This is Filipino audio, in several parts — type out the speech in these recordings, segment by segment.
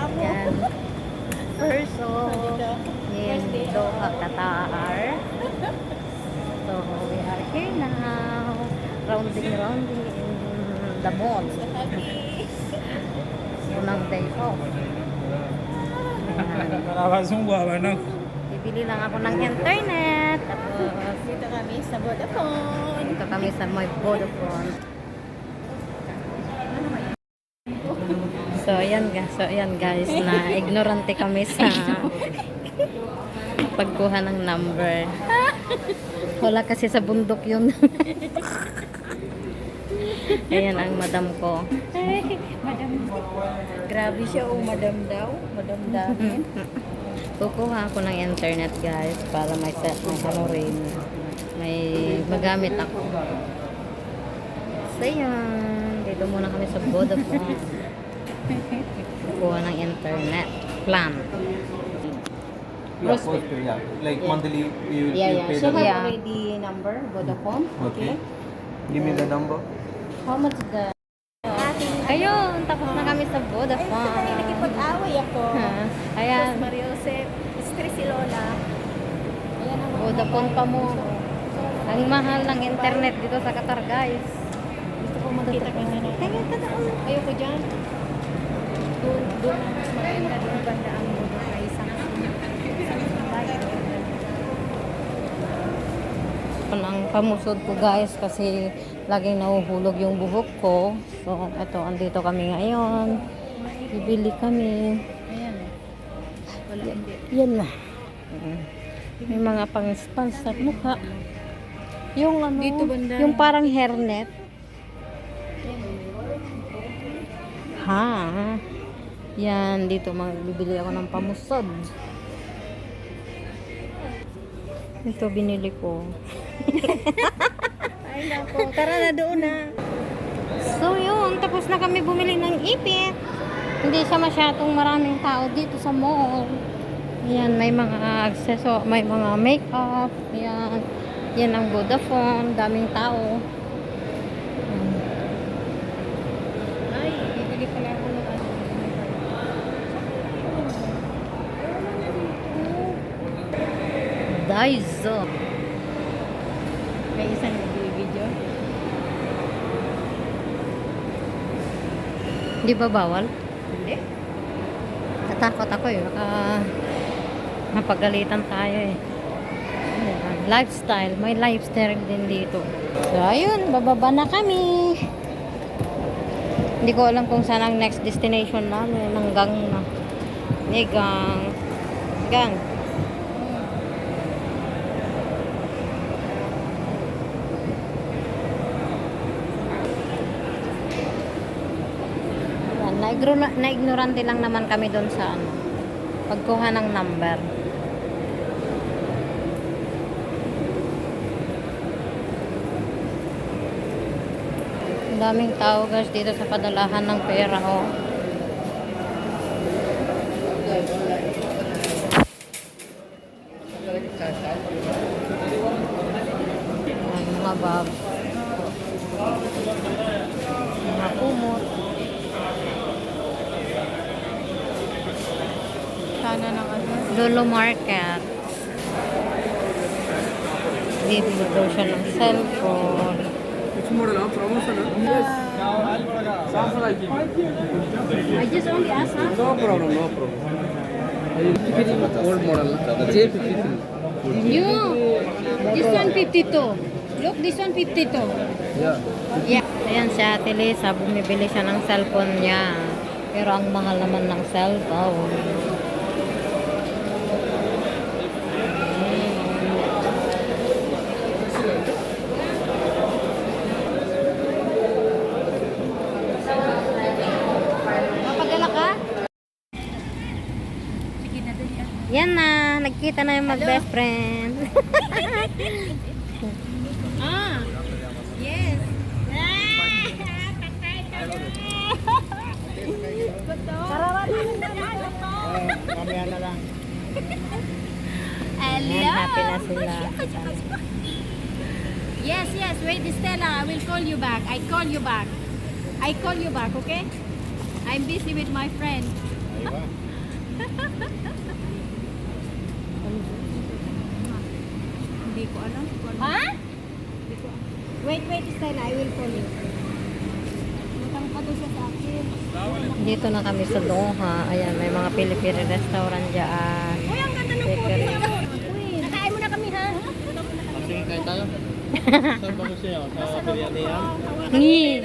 mo. Yan. First in Doha, Qatar. So we are here now. Rounding in the mall. Unang day off. Ayan. Bibili lang ako ng internet. Tapos Dito kami sa Vodafone. dito kami sa may Vodafone. So ayan guys, na ignorante kami sa pagkuha ng number. Wala kasi sa bundok yun. Ayan ang madam ko. Madam. Grabe siya, oh, madam daw. Madam dami. Kukuha ako ng internet guys para may set ng ano rin. May magamit ako. So yan, dito muna kami sa Vodafone. Kukuha ng internet plan. Yeah, postpaid, yeah. Like monthly, you pay So the... have Yeah. already number, Vodafone. Okay. Give me the number. How much the... Ayun, tapos na kami sa Vodafone. Nakipag-away ako. Ayan, Tapos Mario Joseph, Stress si Lola. Ayan ang Vodafone pa mo. Ang mahal ng internet dito sa Qatar guys. Gusto ko makita ka na. Kaya ka na. Ayoko dyan. Doon ang mas maganda. Doon banda ang mundo na isang bayan. Ang pamusod ko guys kasi laging nahuhulog yung buhok ko. So, eto, andito kami ngayon. Bibili kami. Ayan eh. Wala hindi. Yan na. May mga pang-spans sa mukha. Yung ano, Dito banda. yung parang hairnet. Ha? Yan, dito magbibili ako ng pamusod. Ito binili ko. Ay nako. Tara na doon na. So yun, tapos na kami bumili ng ipit. Hindi siya masyadong maraming tao dito sa mall. Yan, may mga akseso, may mga makeup. Yan. Yan ang Vodafone, daming tao. Yan. Ay, bibili pala ako ng ano. Daiso. May isang video. Hindi ba bawal? Hindi. Natakot ako eh. Baka mapagalitan tayo eh. Ayan, lifestyle. May lifestyle din dito. So ayun, bababa na kami. Hindi ko alam kung saan ang next destination namin. Hanggang na. Nigang. Gang. Na-ignorante lang naman kami doon sa ano, pagkuha ng number. Ang daming tao guys dito sa padalahan ng pera oh. Ang mga bag, mga kumot. Sana ng ano. Lolo Market. Bibili daw siya ng cellphone. Which model? Promotion? Yes. Samsung I give. I just only asked her. No problem, no problem. Old model, J53. You. This one 52. Look, this one 52. Yeah. Yeah. Ayan si Ate Lisa, bumibili siya ng cellphone niya. Pero ang mahal naman ng cellphone. Mapadala ka? Sige na doon yan. Yan na, nagkita na yung mag-best friend. Ah. Yes. Mamaya na lang. Ayan, happy na sila. Yes, yes. Wait, Stella. I will call you back. I call you back. I call you back, okay? I'm busy with my friend. Hindi ko alam. Ha? Wait, Stella. I will call you. Matang pa doon siya sa akin. Dito na kami sa Doha. Ayan, may mga Filipino restaurant dyan. Uy, ang ganda ng Bakery. Nakain mo na kami, ha? Kasi kain tayo. Saan ba gusto niyo? Sa biryani yan? Ni,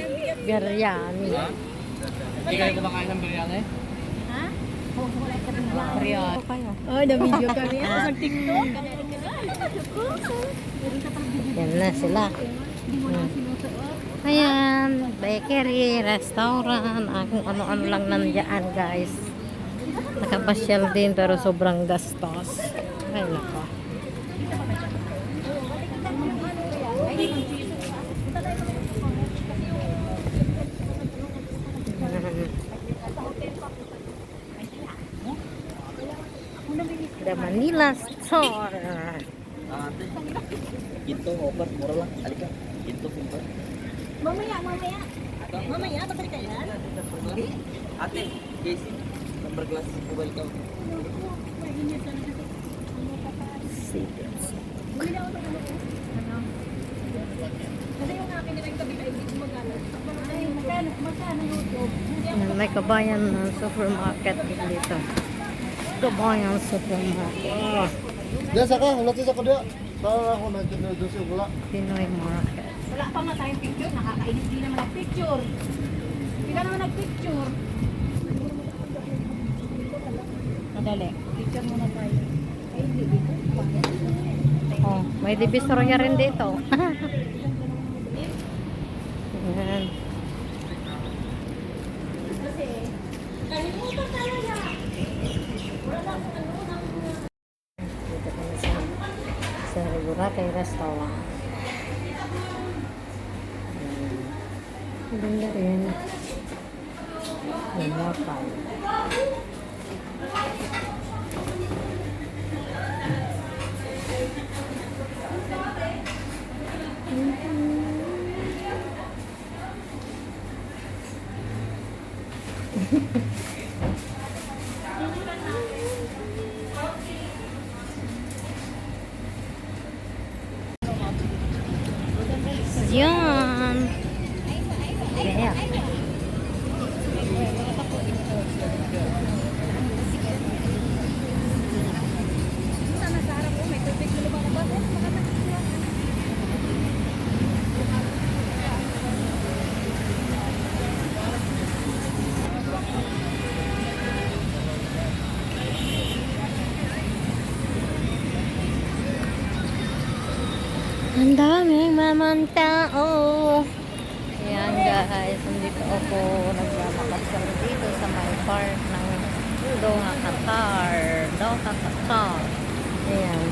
biryani. Hindi kayo kumakain ng biryani? Ha? Wala ka rin lang. Biryani. Oh, na-video kami. Mag-tiktok. Yan na sila. Ayan, bakery, restaurant, kung ano-ano lang nandiyan guys. Nakapasyal din pero sobrang gastos. Ay nako. The Manila Store. Ito, opat, mura lang. Halika. Ito, simple. Mamaya. Mamaya, babalik ka yan? Ate, Casey, number glass, welcome. Kasi yung akin nila yung kabila, hindi ko magana. Magkano YouTube? May kabayan na supermarket dito. Kabayan supermarket. Dia saka, nanti saka dia. Para ako nanti na doon siya wala. Pinoy market. Wala pa nga tayong picture, nakakainis din naman nag-picture. Hindi ka naman nag-picture. Madali, picture muna tayo. Ay, hindi dito. Oh, may divisoria rin dito. Ayan. Kasi, kalimutan talaga. Dito kami sa Boracay Restaurant. Ang ganda rin. May wifi. Yan. Yeah. Sana sa harap ko, may tubig na lumalabas. Ang daming mamang tao. Ayan guys, nandito ako naglalakad dito sa may park ng Doha, Qatar. Doha, Qatar. Ayan.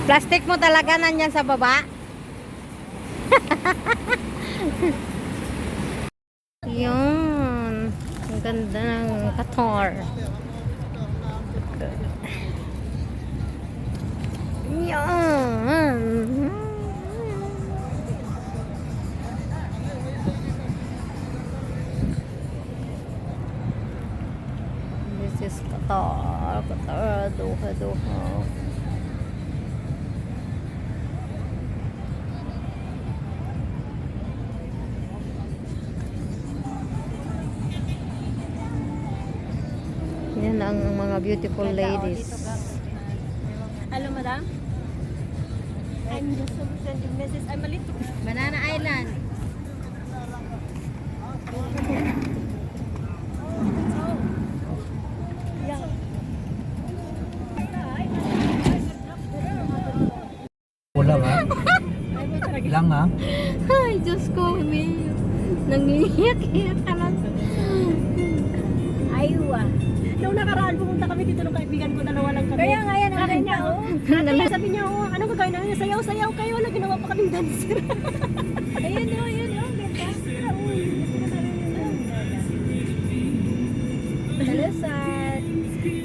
Plastic mo talaga nandyan sa baba? Yun. Ang ganda ng Qatar. Yan. This is Qatar. Qatar, Doha, Doha. Yan ang mga beautiful ladies. Hello, madam. I'm just sending message. I'm a little Banana Island. Wala nga. Lang nga. Ay, Diyos ko, may nangiyak-iyak ka lang. Aywa. Nung nakaraan pumunta kami dito ng kaibigan ko, dalawa lang kami. Kaya nga yan, ang niya, oh. Ate, sabi niya, oh, ano gagawin namin? Sayaw-sayaw kayo, wala ginawa pa kaming dancer. Ayun, oh, yun, oh, ganda. Uy, Salusan.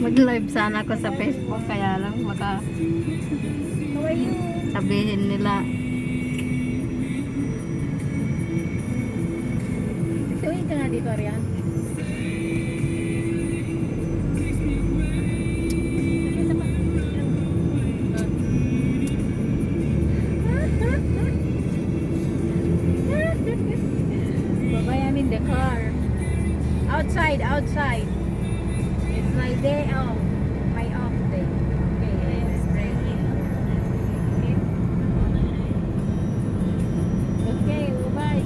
Mag-live sana ako sa Facebook, kaya lang baka How are you? sabihin nila. Tuwing ka nga dito, Arian. Babay, I'm in the car. Outside, outside. It's my day off. My off day. Okay, let's break it. Okay, bye.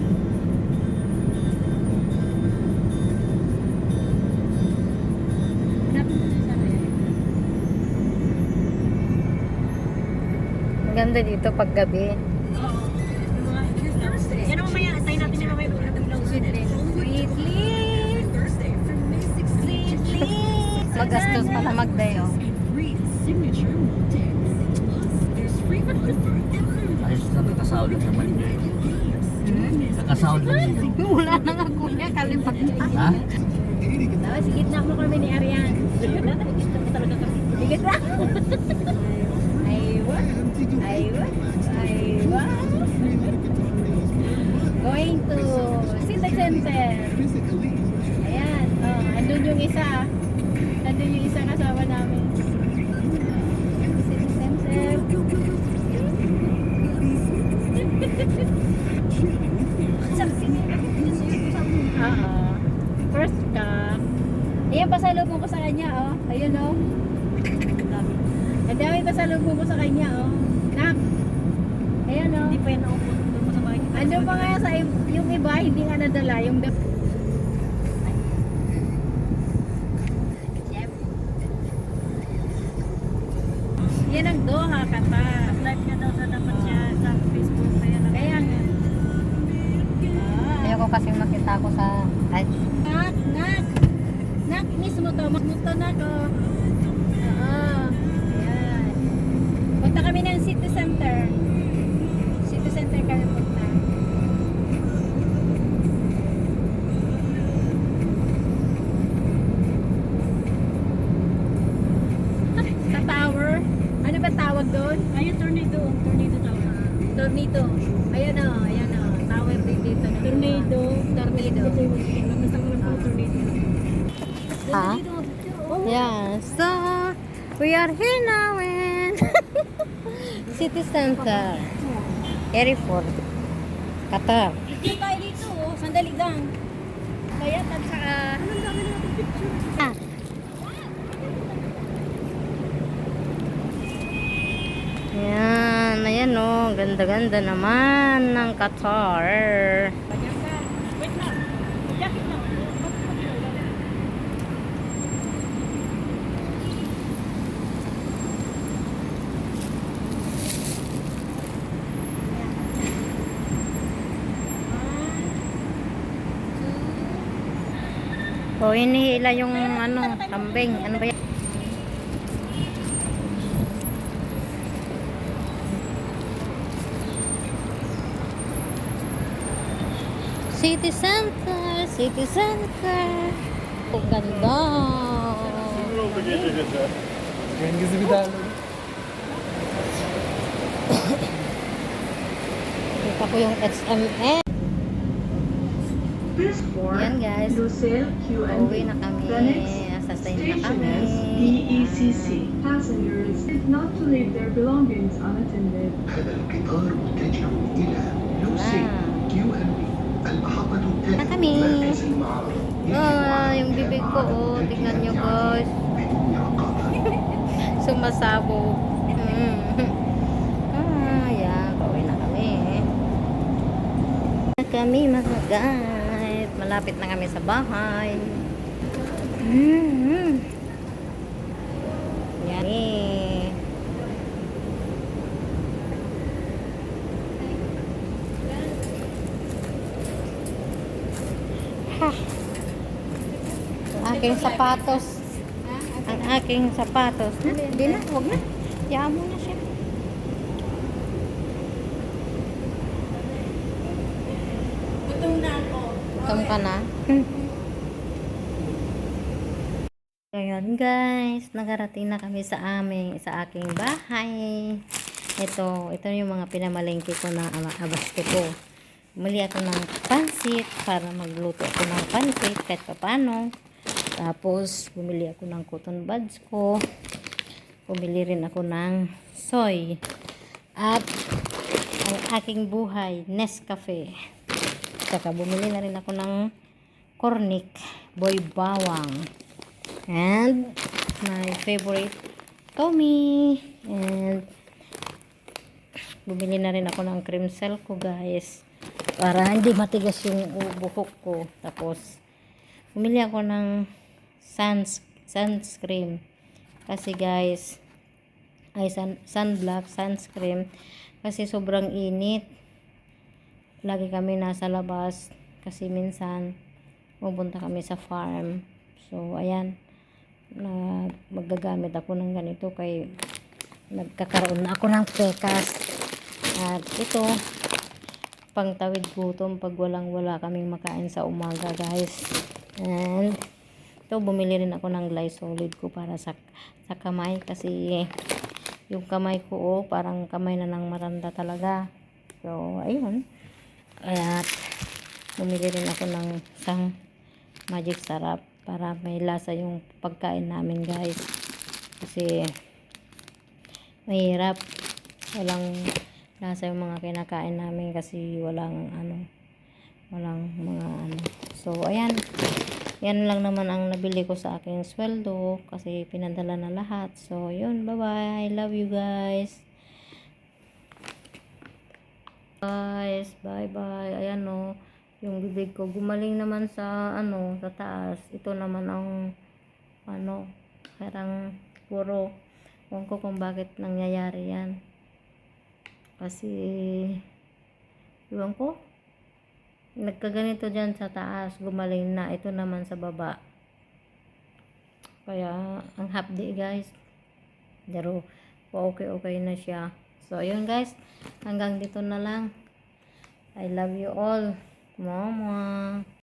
Maganda dito pag gabi. Yan ang mamaya, tayo natin yung mamaya sweetly. Sweetly. Magastos pala mag-day off. Ayos na, nakasahod lang naman. Nakasahod lang yun. Wala na nga kuya, kalipat ka. Ha? Tapos, sigit na mo kami ni Arian. Gusto ko talaga kami. Sigit na. Aywa. Aywa. Aywa. Going to City Center. Ayan. Oh, andun yung isa. Andun yung isa kasama namin. City Center. Oo. First ka. Ayan, pasalubong ko sa kanya, oh. Ayun, oh. Ang dami pasalubong ko sa kanya, oh. Nak. Ayan, oh. Hindi pa yan naupo. Ano pa nga sa yung iba, hindi nga nadala. Yung yan ang Doha, kata. Live niya daw sa dapat siya sa Facebook. Kaya nga. Ayoko kasing makita ko sa... Ay, Nak, nak. Nak, mismo to. Mismo to, nak, oh. Oo. Ayan. Punta kami ng City Center. City Center kami punta. Sa tower. Ano ba tawag doon? Ayun, tornado. Tornado tower. Tornado. Ayan o, ayan o. Tower din dito. Tornado. Tornado. Basta ko lang po tornado. ha? Yeah, so we are here now in City Center, Airport, Qatar. Dito tayo dito, oh. Sandali lang. Kaya at saka... Anong dami natin picture? Ah. Ayan, ayan o, ganda-ganda naman ng Qatar. Bagyan ka. Wait lang. Jacket lang. O, hinihila yung ano, kambing. Ano ba yan? City Center, City Center. Ang ganda. Cengiz bir daha alalım. Kita ko yung XMN. Yan guys. Uuwi na kami. Sasay na kami. DECC. Passengers is not to leave their belongings unattended. هذا القطار متجه إلى لوسي QNB المحطة Na التالية kami. مركز المعارض Yung bibig ko, oh. Tingnan nyo guys. بدون رقابة. Sumasabog. Yan. Pauwi na kami. Na kami mga guys. Malapit na kami sa bahay. Yan eh. Ha. Aking sapatos. Ang aking sapatos. Hindi na, huwag na. Hayaan mo na siya. Gutom ka na? Ngayon guys, nakarating na kami sa aking bahay. Ito yung mga pinamalengke ko na abasto ko. Bumili ako ng pansit para magluto ako ng pansit kahit papano. Tapos, bumili ako ng cotton buds ko. Bumili rin ako ng soy. At ang aking buhay, Nescafe. Saka bumili na rin ako ng cornic, boy bawang. And my favorite, Tommy. And bumili na rin ako ng cream cell ko guys. Para hindi matigas yung buhok ko. Tapos, bumili ako ng sunscreen. Kasi guys, ay sunblock, sunscreen. Kasi sobrang init. Lagi kami nasa labas. Kasi minsan, pupunta kami sa farm. So, ayan. Magagamit ako ng ganito. Kay nagkakaroon na ako ng pekas. At ito, pangtawid gutom pag wala kaming makain sa umaga guys. And ito, bumili rin ako ng Glysolid ko para sa kamay kasi yung kamay ko parang kamay na ng maranda talaga. So ayun, at bumili rin ako ng isang magic sarap para may lasa yung pagkain namin guys, kasi mahirap walang lasa yung mga kinakain namin kasi walang mga so ayan, yan lang naman ang nabili ko sa aking sweldo kasi pinadala na lahat. So yun, bye bye, love you guys, bye bye. Ayan yung bibig ko gumaling naman sa sa taas. Ito naman ang parang puro, ewan ko kung bakit nangyayari yan. Kasi, iwan ko, nagkaganito dyan sa taas, gumaling na. Ito naman sa baba. Kaya, ang hapdi guys. Pero, okay na siya. So, ayun guys, hanggang dito na lang. I love you all. Mama.